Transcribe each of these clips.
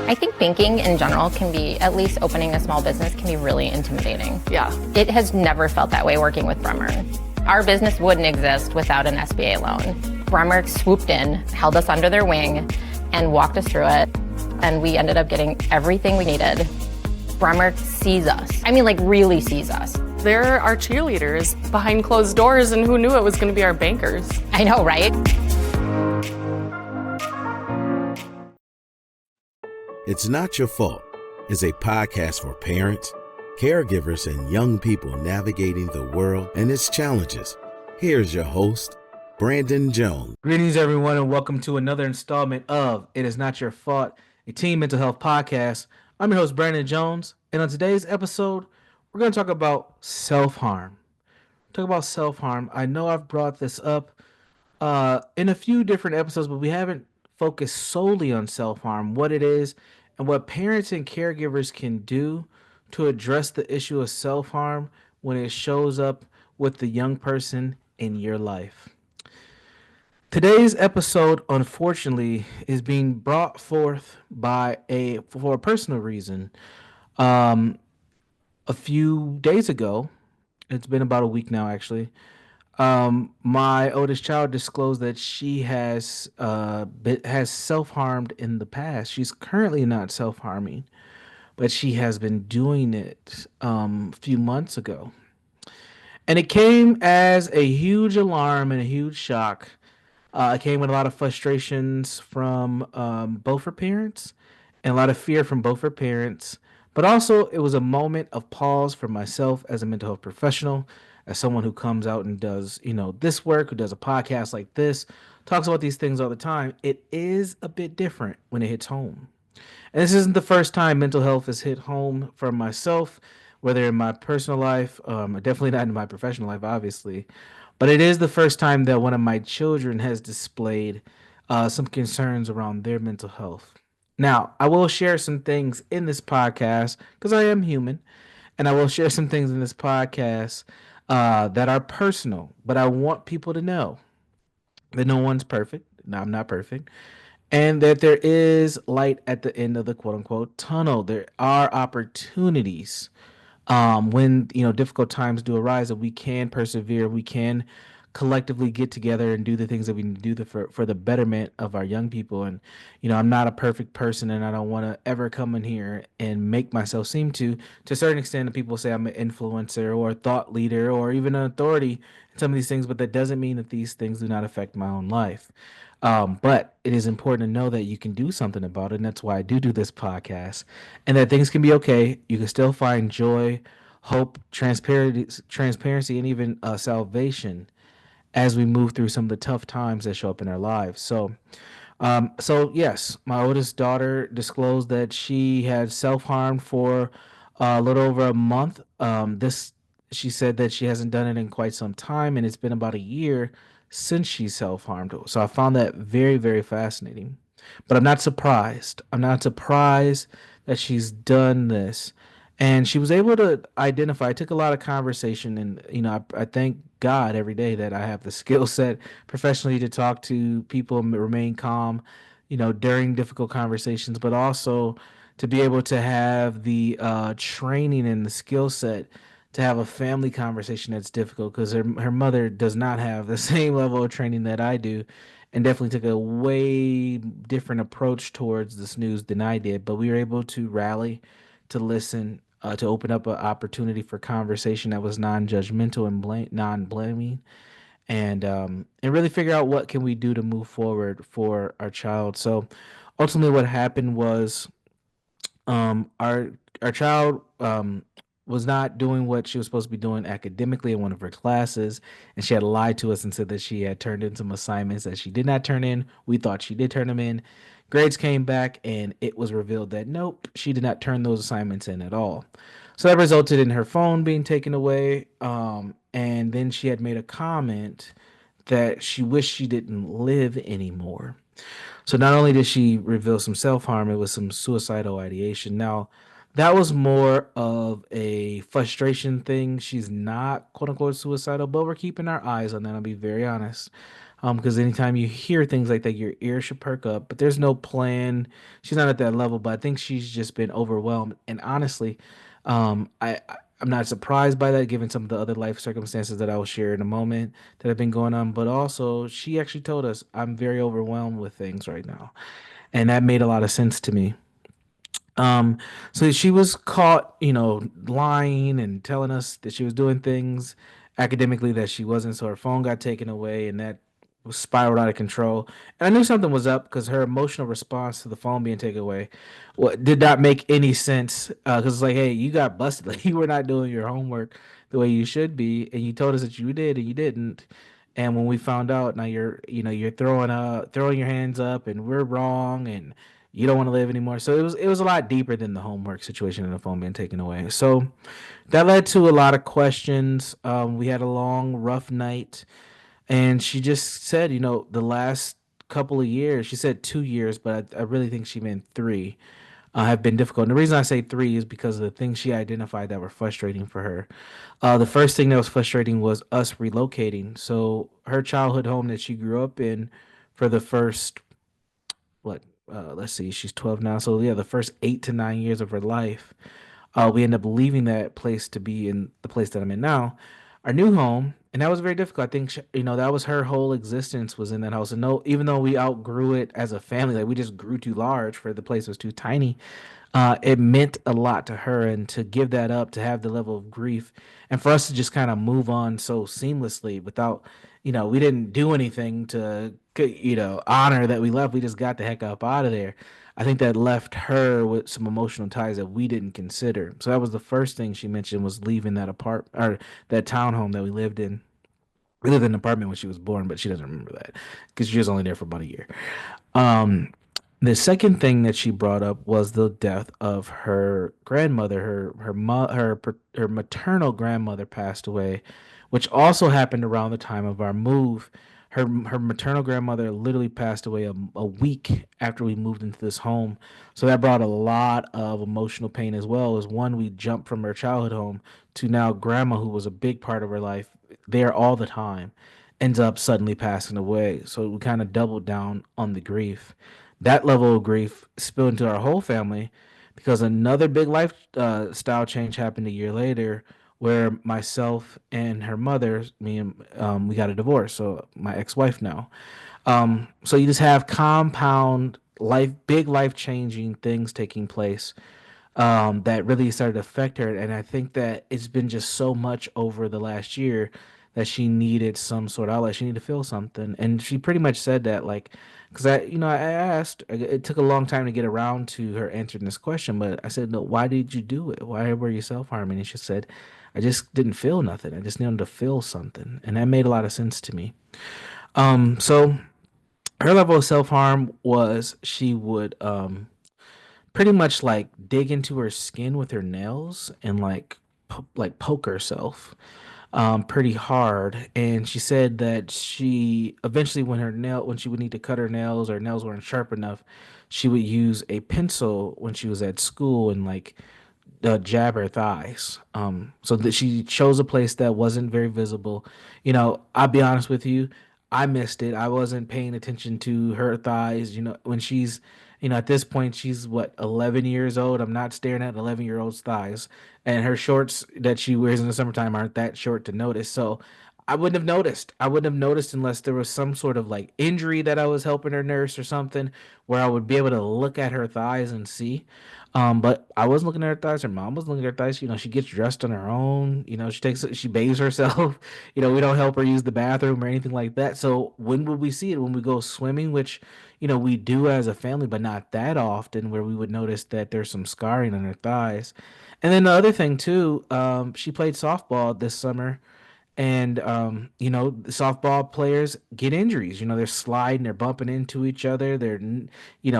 I think banking in general can be, at least opening a small business can be really intimidating. Yeah. It has never felt that way working with Bremer. Our business wouldn't exist without an SBA loan. Bremer swooped in, held us under their wing, and walked us through it. And we ended up getting everything we needed. Bremer sees us. I mean, like, really sees us. They're our cheerleaders behind closed doors, and who knew it was going to be our bankers? I know, right? It's Not Your Fault is a podcast for parents, caregivers, and young people navigating the world and its challenges. Here's your host, Brandon Jones. Greetings, everyone, and welcome to another installment of It Is Not Your Fault, a teen mental health podcast. I'm your host, Brandon Jones, and on today's episode, we're going to talk about self-harm. I know I've brought this up in a few different episodes, but we haven't focused solely on self-harm, what it is, and what parents and caregivers can do to address the issue of self-harm when it shows up with the young person in your life. Today's episode, unfortunately, is being brought forth for a personal reason. A few days ago, it's been about a week now, actually. My oldest child disclosed that she has self-harmed in the past. She's currently not self-harming, but she has been doing it a few months ago. And it came as a huge alarm and a huge shock. It came with a lot of frustrations from both her parents and a lot of fear from both her parents. But also, it was a moment of pause for myself as a mental health professional, as someone who comes out and does, this work, who does a podcast like this, talks about these things all the time. It is a bit different when it hits home. And this isn't the first time mental health has hit home for myself, whether in my personal life, definitely not in my professional life, obviously. But it is the first time that one of my children has displayed some concerns around their mental health. Now, I will share some things in this podcast because I am human, and I will share some things in this podcast that are personal, but I want people to know that no one's perfect. No, I'm not perfect. And that there is light at the end of the quote unquote tunnel. There are opportunities when difficult times do arise, that we can persevere, we can collectively get together and do the things that we need to do for the betterment of our young people. And I'm not a perfect person, and I don't want to ever come in here and make myself seem to a certain extent. People say I'm an influencer or a thought leader or even an authority in some of these things, but that doesn't mean that these things do not affect my own life. But it is important to know that you can do something about it, and that's why I do this podcast, and that things can be okay. You can still find joy, hope, transparency, and even salvation as we move through some of the tough times that show up in our lives. So yes, my oldest daughter disclosed that she had self-harmed for a little over a month. She said that she hasn't done it in quite some time, and it's been about a year since she self-harmed. So I found that very, very fascinating. But I'm not surprised. That she's done this. And she was able to identify. It took a lot of conversation, and I thank God every day that I have the skill set professionally to talk to people and remain calm, during difficult conversations, but also to be able to have the training and the skill set to have a family conversation that's difficult, because her mother does not have the same level of training that I do, and definitely took a way different approach towards this news than I did. But we were able to rally, to listen, to open up an opportunity for conversation that was non-judgmental and non-blaming, and really figure out what can we do to move forward for our child. So ultimately what happened was our child was not doing what she was supposed to be doing academically in one of her classes, and she had lied to us and said that she had turned in some assignments that she did not turn in. We thought she did turn them in. Grades came back, and it was revealed that nope, she did not turn those assignments in at all. So that resulted in her phone being taken away, and then she had made a comment that she wished she didn't live anymore. So not only did she reveal some self-harm, it was some suicidal ideation. Now, that was more of a frustration thing. She's not quote unquote suicidal, but we're keeping our eyes on that. I'll be very honest. Because anytime you hear things like that, your ear should perk up. But there's no plan. She's not at that level, but I think she's just been overwhelmed. And honestly, I'm not surprised by that, given some of the other life circumstances that I will share in a moment that have been going on. But also, she actually told us, I'm very overwhelmed with things right now, and that made a lot of sense to me. Um, so she was caught, lying and telling us that she was doing things academically that she wasn't. So her phone got taken away, and that was spiraled out of control. And I knew something was up because her emotional response to the phone being taken away, did not make any sense. Because it's like, hey, you got busted. Like you were not doing your homework the way you should be, and you told us that you did, and you didn't. And when we found out, now you're throwing your hands up, and we're wrong, and you don't want to live anymore. So it was a lot deeper than the homework situation and the phone being taken away. So that led to a lot of questions. We had a long, rough night, and she just said, the last couple of years, she said 2 years, but I really think she meant three. Have been difficult. And the reason I say three is because of the things she identified that were frustrating for her. The first thing that was frustrating was us relocating. So her childhood home that she grew up in for the first what let's see, she's 12 now, so yeah, the first 8 to 9 years of her life, we end up leaving that place to be in the place that I'm in now, our new home. And that was very difficult. I think that was her whole existence was in that house. And no, even though we outgrew it as a family, like we just grew too large for the place was too tiny, it meant a lot to her. And to give that up, to have the level of grief, and for us to just kind of move on so seamlessly without, we didn't do anything to, honor that we left. We just got the heck up out of there. I think that left her with some emotional ties that we didn't consider. So that was the first thing she mentioned, was leaving that or that townhome that we lived in. We lived in an apartment when she was born, but she doesn't remember that because she was only there for about a year. Um, the second thing that she brought up was the death of her grandmother. Her maternal grandmother passed away, which also happened around the time of our move. Her maternal grandmother literally passed away a week after we moved into this home. So that brought a lot of emotional pain, as well as one, we jumped from her childhood home to now grandma, who was a big part of her life, there all the time, ends up suddenly passing away. So we kind of doubled down on the grief. That level of grief spilled into our whole family because another big lifestyle change happened a year later, where myself and her mother, me and we got a divorce. So my ex-wife now. So you just have compound big life changing things taking place, that really started to affect her. And I think that it's been just so much over the last year that she needed some sort of outlet. She needed to feel something. And she pretty much said that, like, because I asked, it took a long time to get around to her answering this question, but I said, no, why did you do it? Why were you self-harming? And she said, I just didn't feel nothing. I just needed to feel something. And that made a lot of sense to me. So her level of self-harm was she would, pretty much like dig into her skin with her nails and like poke herself pretty hard. And she said that she eventually, when she would need to cut her nails or nails weren't sharp enough, she would use a pencil when she was at school and like jab her thighs. So that she chose a place that wasn't very visible. I'll be honest with you, I missed it. I wasn't paying attention to her thighs. When she's, at this point, she's what, 11 years old. I'm not staring at an 11-year-old's thighs, and her shorts that she wears in the summertime aren't that short to notice. So I wouldn't have noticed. I wouldn't have noticed unless there was some sort of like injury that I was helping her nurse or something, where I would be able to look at her thighs and see. But I wasn't looking at her thighs. Her mom was looking at her thighs. She gets dressed on her own. She bathes herself. We don't help her use the bathroom or anything like that. So when would we see it? When we go swimming, which, we do as a family, but not that often, where we would notice that there's some scarring on her thighs. And then the other thing too, she played softball this summer, and the softball players get injuries. They're sliding, they're bumping into each other, they're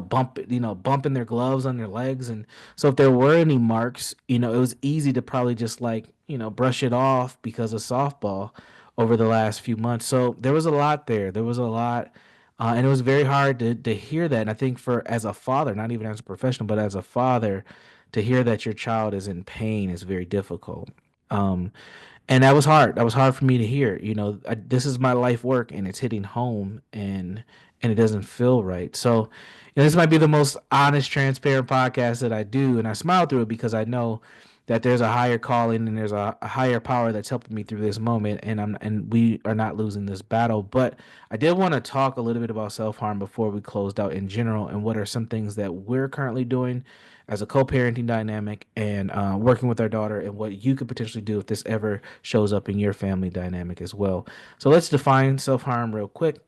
bumping their gloves on their legs. And so if there were any marks, it was easy to probably just like brush it off because of softball over the last few months. So there was a lot there was a lot. And it was very hard to hear that. And I think, for as a father, not even as a professional, but as a father, to hear that your child is in pain is very difficult. um And that was hard. That was hard for me to hear. This is my life work, and it's hitting home, and it doesn't feel right. So, this might be the most honest, transparent podcast that I do, and I smile through it because I know that there's a higher calling and there's a higher power that's helping me through this moment, and we are not losing this battle. But I did want to talk a little bit about self harm before we closed out in general, and what are some things that we're currently doing as a co-parenting dynamic, and working with our daughter, and what you could potentially do if this ever shows up in your family dynamic as well. So let's define self-harm real quick.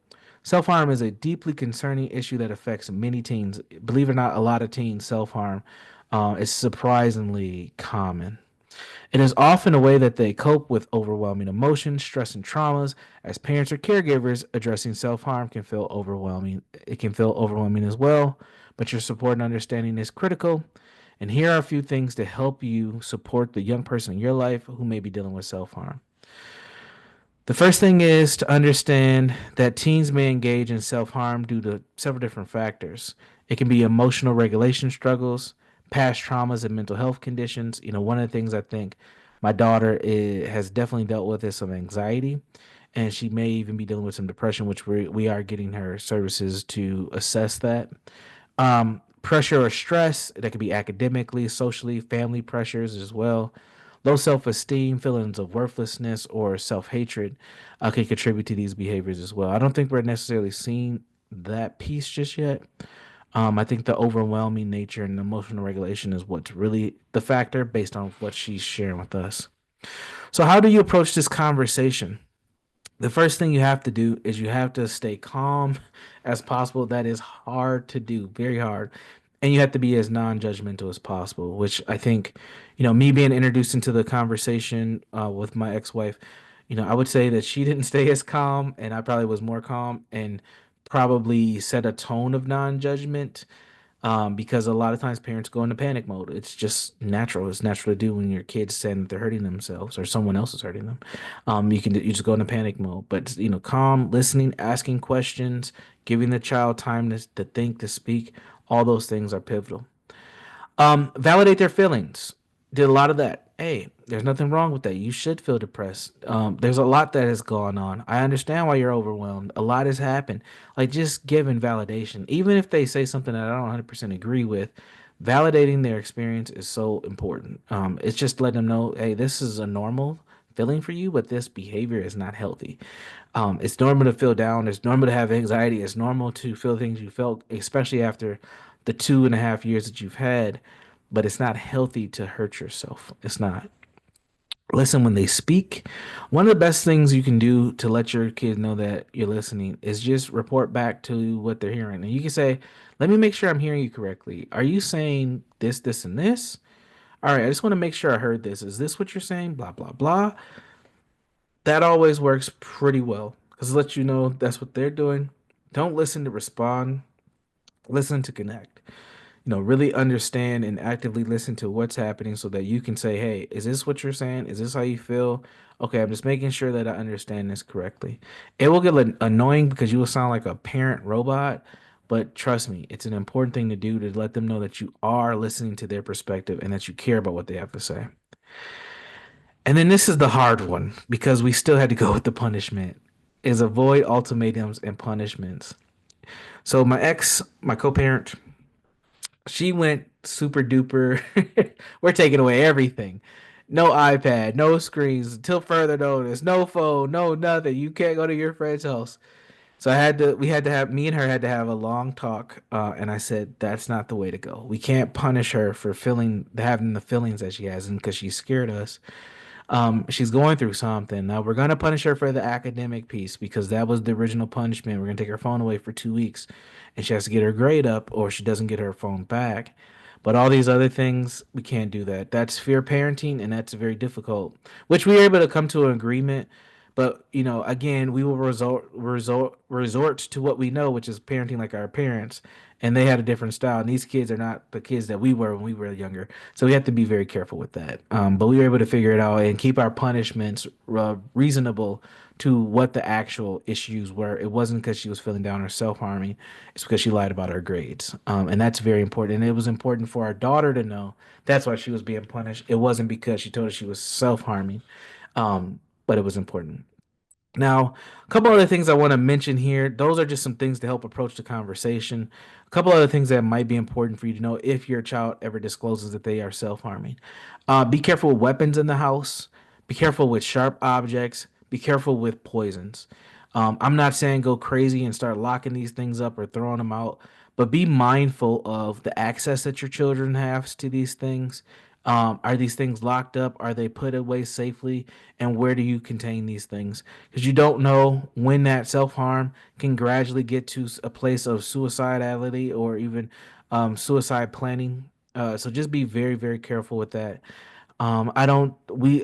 Self-harm is a deeply concerning issue that affects many teens. Believe it or not, a lot of teens self-harm. Is surprisingly common. It is often a way that they cope with overwhelming emotions, stress, and traumas. As parents or caregivers, addressing self harm can feel overwhelming. It can feel overwhelming as well, but your support and understanding is critical. And here are a few things to help you support the young person in your life who may be dealing with self harm. The first thing is to understand that teens may engage in self harm due to several different factors. It can be emotional regulation struggles, past traumas, and mental health conditions. One of the things I think my daughter has definitely dealt with is some anxiety, and she may even be dealing with some depression, which we are getting her services to assess that. Pressure or stress that could be academically, socially, family pressures as well. Low self esteem, feelings of worthlessness, or self hatred can contribute to these behaviors as well. I don't think we're necessarily seeing that piece just yet. I think the overwhelming nature and emotional regulation is what's really the factor based on what she's sharing with us. So, how do you approach this conversation? The first thing you have to do is you have to stay calm as possible. That is hard to do, very hard. And you have to be as non-judgmental as possible, which I think, me being introduced into the conversation with my ex-wife, I would say that she didn't stay as calm, and I probably was more calm and probably set a tone of non-judgment, because a lot of times parents go into panic mode. It's just natural. It's natural to do when your kids saying that they're hurting themselves or someone else is hurting them. You just go into panic mode. But calm, listening, asking questions, giving the child time to think, to speak. All those things are pivotal. Validate their feelings. Did a lot of that. Hey, there's nothing wrong with that. You should feel depressed. There's a lot that has gone on. I understand why you're overwhelmed. A lot has happened. Like, just giving validation, even if they say something that I don't 100% agree with, validating their experience is so important. It's just letting them know, hey, this is a normal feeling for you, but this behavior is not healthy. It's normal to feel down. It's normal to have anxiety. It's normal to feel things you felt, especially after the 2.5 years that you've had, but it's not healthy to hurt yourself. It's not. Listen when they speak. One of the best things you can do to let your kids know that you're listening is just report back to what they're hearing. And you can say, let me make sure I'm hearing you correctly. Are you saying this, this, and this? All right, I just want to make sure I heard this. Is this what you're saying? Blah, blah, blah. That always works pretty well because it lets you know that's what they're doing. Don't listen to respond, listen to connect. Really understand and actively listen to what's happening so that you can say, hey, is this what you're saying? Is this how you feel? Okay, I'm just making sure that I understand this correctly. It will get annoying because you will sound like a parent robot, but trust me, it's an important thing to do to let them know that you are listening to their perspective and that you care about what they have to say. And then this is the hard one because we still had to go with the punishment is avoid ultimatums and punishments. So my co-parent, she went super duper. We're taking away everything. No iPad, no screens until further notice, no phone, no nothing. You can't go to your friend's house. So we had to have, me and her had to have a long talk. And I said, that's not the way to go. We can't punish her for having the feelings that she has, and because she scared us. She's going through something. Now we're gonna punish her for the academic piece because that was the original punishment. We're gonna take her phone away for 2 weeks, and she has to get her grade up, or she doesn't get her phone back. But all these other things, we can't do that. That's fear parenting, and that's very difficult. Which we were able to come to an agreement. But again, we will resort to what we know, which is parenting like our parents, and they had a different style. And these kids are not the kids that we were when we were younger, so we have to be very careful with that. But we were able to figure it out and keep our punishments reasonable to what the actual issues were. It wasn't because she was feeling down or self-harming; it's because she lied about her grades, and that's very important. And it was important for our daughter to know that's why she was being punished. It wasn't because she told us she was self-harming. but it was important. Now, a couple other things I want to mention here. Those are just some things to help approach the conversation. A couple other things that might be important for you to know if your child ever discloses that they are self-harming. Be careful with weapons in the house. Be careful with sharp objects. Be careful with poisons. I'm not saying go crazy and start locking these things up or throwing them out, but be mindful of the access that your children have to these things. Are these things locked up? Are they put away safely? And where do you contain these things? Because you don't know when that self harm can gradually get to a place of suicidality or even suicide planning. So just be very, very careful with that. I don't,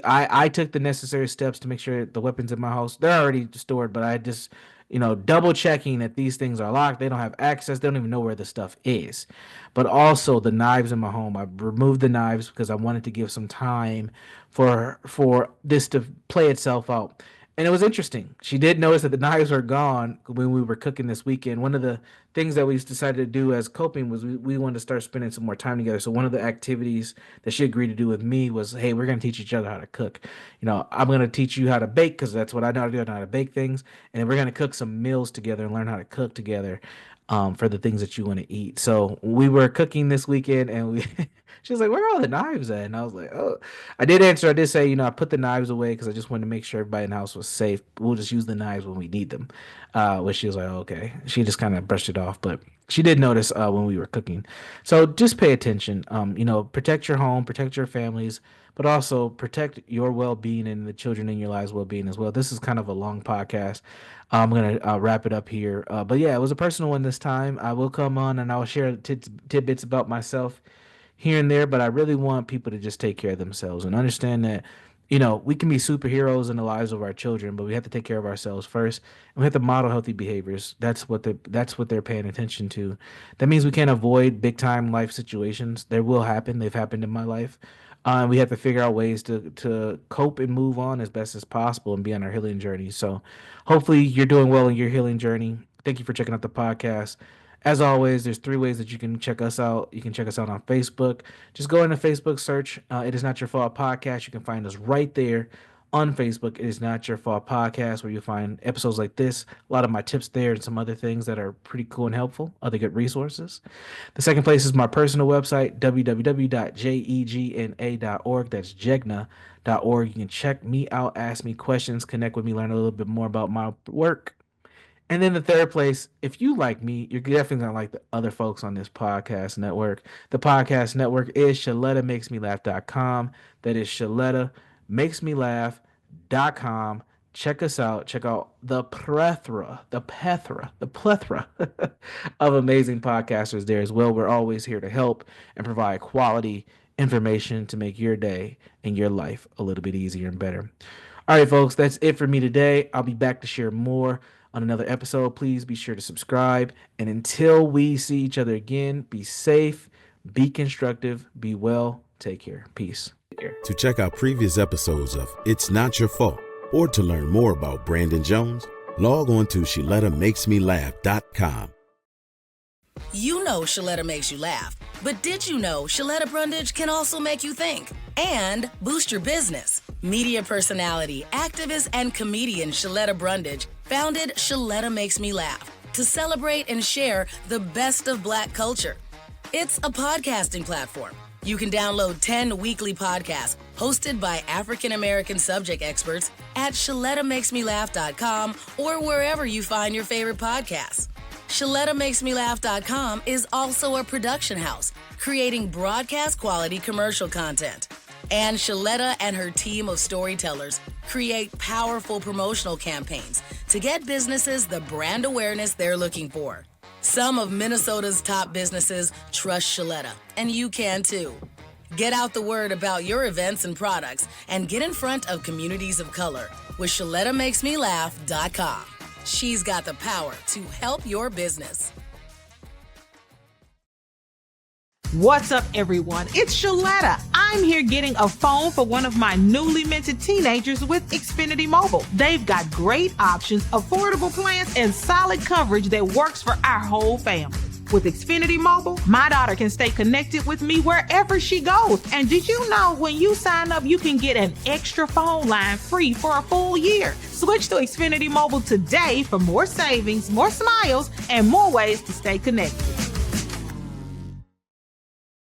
I took the necessary steps to make sure the weapons in my house, they're already stored, but I just, double checking that these things are locked. They don't have access. They don't even know where the stuff is. But also the knives in my home, I removed the knives because I wanted to give some time for this to play itself out. And it was interesting. She did notice that the knives were gone when we were cooking this weekend. One of the things that we decided to do as coping was we wanted to start spending some more time together. So one of the activities that she agreed to do with me was, hey, we're going to teach each other how to cook. I'm going to teach you how to bake because that's what I know how to do. I know how to bake things. And then we're going to cook some meals together and learn how to cook together for the things that you want to eat. So we were cooking this weekend and she was like, where are all the knives at? And I was like, oh, I did answer. I did say, I put the knives away because I just wanted to make sure everybody in the house was safe. We'll just use the knives when we need them. Which she was like, oh, okay. She just kind of brushed it off, but she did notice when we were cooking. So just pay attention. Protect your home, protect your families, but also protect your well-being and the children in your lives' well-being as well. This is kind of a long podcast. I'm going to wrap it up here. But yeah, it was a personal one this time. I will come on and I'll share tidbits about myself here and there, but I really want people to just take care of themselves and understand that, we can be superheroes in the lives of our children, but we have to take care of ourselves first, and we have to model healthy behaviors. That's what they're paying attention to. That means we can't avoid big time life situations. They will happen. They've happened in my life. We have to figure out ways to cope and move on as best as possible and be on our healing journey. So hopefully you're doing well in your healing journey. Thank you for checking out the podcast. As always, there's 3 ways that you can check us out. You can check us out on Facebook. Just go into Facebook, search It Is Not Your Fault Podcast. You can find us right there on Facebook. It Is Not Your Fault Podcast, where you'll find episodes like this, a lot of my tips there, and some other things that are pretty cool and helpful, other good resources. The second place is my personal website, www.jegna.org. That's jegna.org. You can check me out, ask me questions, connect with me, learn a little bit more about my work. And then the third place, if you like me, you're definitely going to like the other folks on this podcast network. The podcast network is ShalettaMakesMeLaugh.com. That is ShalettaMakesMeLaugh.com. Check us out. Check out the plethora of amazing podcasters there as well. We're always here to help and provide quality information to make your day and your life a little bit easier and better. All right, folks, that's it for me today. I'll be back to share more on another episode. Please be sure to subscribe. And until we see each other again, be safe, be constructive, be well, take care. Peace. To check out previous episodes of It's Not Your Fault or to learn more about Brandon Jones, log on to ShalettaMakesMeLaugh.com. You know Shaletta makes you laugh, but did you know Shaletta Brundage can also make you think and boost your business? Media personality, activist, and comedian Shaletta Brundage founded Shaletta Makes Me Laugh to celebrate and share the best of Black culture. It's a podcasting platform. You can download 10 weekly podcasts hosted by African-American subject experts at ShalettaMakesMeLaugh.com or wherever you find your favorite podcasts. ShalettaMakesMeLaugh.com is also a production house, creating broadcast-quality commercial content. And Shaletta and her team of storytellers create powerful promotional campaigns to get businesses the brand awareness they're looking for. Some of Minnesota's top businesses trust Shaletta, and you can too. Get out the word about your events and products and get in front of communities of color with ShalettaMakesMeLaugh.com. She's got the power to help your business. What's up, everyone? It's Shaletta. I'm here getting a phone for one of my newly minted teenagers with Xfinity Mobile. They've got great options, affordable plans, and solid coverage that works for our whole family. With Xfinity Mobile, my daughter can stay connected with me wherever she goes. And did you know when you sign up, you can get an extra phone line free for a full year? Switch to Xfinity Mobile today for more savings, more smiles, and more ways to stay connected.